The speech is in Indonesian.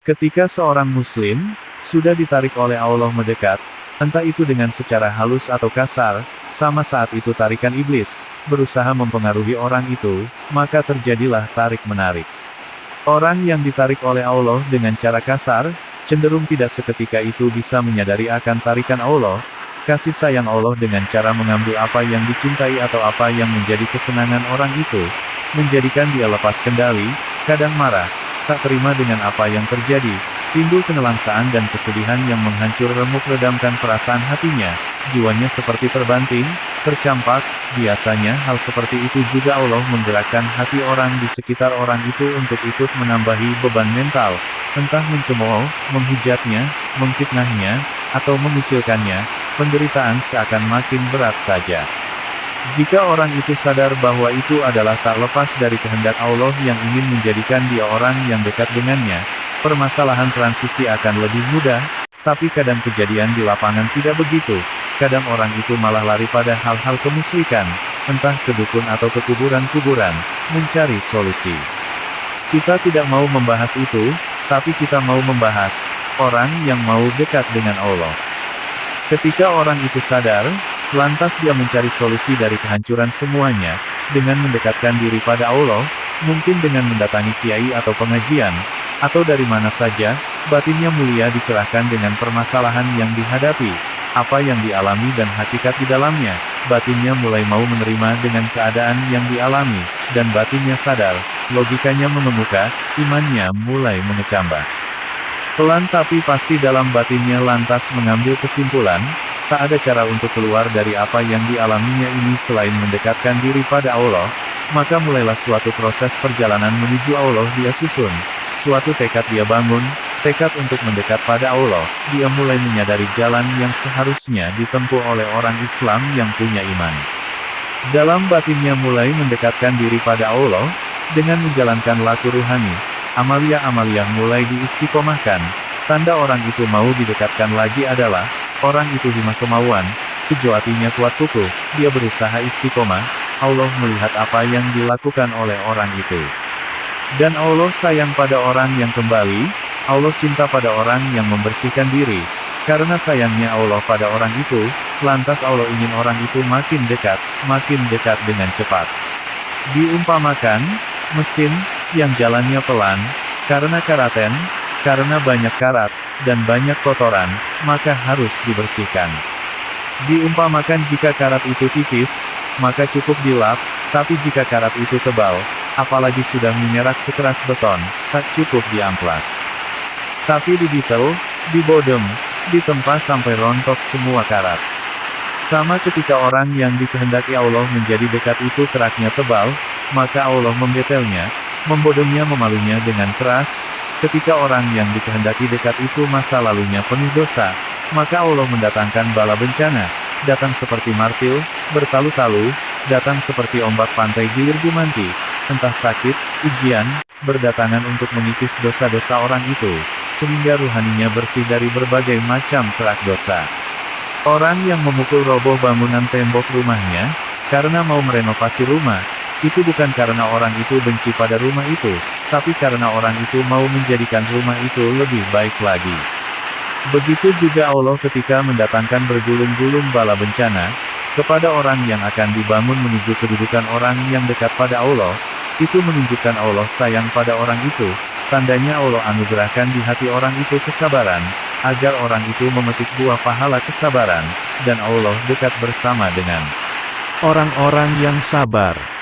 Ketika seorang muslim sudah ditarik oleh Allah mendekat, entah itu dengan secara halus atau kasar, sama saat itu tarikan iblis berusaha mempengaruhi orang itu, maka terjadilah tarik-menarik. Orang yang ditarik oleh Allah dengan cara kasar, cenderung tidak seketika itu bisa menyadari akan tarikan Allah, kasih sayang Allah dengan cara mengambil apa yang dicintai atau apa yang menjadi kesenangan orang itu, menjadikan dia lepas kendali, kadang marah, tak terima dengan apa yang terjadi, timbul kenelangsaan dan kesedihan yang menghancur remuk redamkan perasaan hatinya, jiwanya seperti terbanting, tercampak, biasanya hal seperti itu juga Allah menggerakkan hati orang di sekitar orang itu untuk ikut menambahi beban mental, entah mencemooh, menghujatnya, memfitnahnya, atau mengucilkannya, penderitaan seakan makin berat saja. Jika orang itu sadar bahwa itu adalah tak lepas dari kehendak Allah yang ingin menjadikan dia orang yang dekat dengannya, permasalahan transisi akan lebih mudah, tapi kadang kejadian di lapangan tidak begitu, kadang orang itu malah lari pada hal-hal kemusyrikan, entah ke dukun atau ke kuburan-kuburan, mencari solusi. Kita tidak mau membahas itu, tapi kita mau membahas orang yang mau dekat dengan Allah. Ketika orang itu sadar, lantas dia mencari solusi dari kehancuran semuanya, dengan mendekatkan diri pada Allah, mungkin dengan mendatangi kiai atau pengajian, atau dari mana saja, batinnya mulia dicerahkan dengan permasalahan yang dihadapi, apa yang dialami dan hakikat di dalamnya, batinnya mulai mau menerima dengan keadaan yang dialami, dan batinnya sadar, logikanya mengemuka, imannya mulai mengecambah. Pelan tapi pasti dalam batinnya lantas mengambil kesimpulan, tak ada cara untuk keluar dari apa yang dialaminya ini selain mendekatkan diri pada Allah, maka mulailah suatu proses perjalanan menuju Allah dia susun, suatu tekad dia bangun, tekad untuk mendekat pada Allah, dia mulai menyadari jalan yang seharusnya ditempuh oleh orang Islam yang punya iman. Dalam batinnya mulai mendekatkan diri pada Allah, dengan menjalankan laku ruhani, amalia-amalia mulai diistiqomahkan, tanda orang itu mau didekatkan lagi adalah, orang itu himah kemauan, sejatinya kuat kukuh, dia berusaha istiqomah, Allah melihat apa yang dilakukan oleh orang itu. Dan Allah sayang pada orang yang kembali, Allah cinta pada orang yang membersihkan diri, karena sayangnya Allah pada orang itu, lantas Allah ingin orang itu makin dekat dengan cepat. Diumpamakan, mesin, yang jalannya pelan, karena karaten, karena banyak karat, dan banyak kotoran, maka harus dibersihkan. Diumpamakan jika karat itu tipis, maka cukup dilap, tapi jika karat itu tebal, apalagi sudah menyerat sekeras beton, tak cukup diamplas. Tapi didetail, dibodem, ditempa sampai rontok semua karat. Sama ketika orang yang dikehendaki Allah menjadi dekat itu keraknya tebal, maka Allah membetelnya, membodemnya memalunya dengan keras, ketika orang yang dikehendaki dekat itu masa lalunya penuh dosa, maka Allah mendatangkan bala bencana, datang seperti martil, bertalu-talu, datang seperti ombak pantai gilir gumanti, entah sakit, ujian, berdatangan untuk mengikis dosa-dosa orang itu, sehingga ruhaninya bersih dari berbagai macam kerak dosa. Orang yang memukul roboh bangunan tembok rumahnya, karena mau merenovasi rumah, itu bukan karena orang itu benci pada rumah itu, tapi karena orang itu mau menjadikan rumah itu lebih baik lagi. Begitu juga Allah ketika mendatangkan bergulung-gulung bala bencana, kepada orang yang akan dibangun menuju kedudukan orang yang dekat pada Allah, itu menunjukkan Allah sayang pada orang itu, tandanya Allah anugerahkan di hati orang itu kesabaran, agar orang itu memetik buah pahala kesabaran, dan Allah dekat bersama dengan orang-orang yang sabar.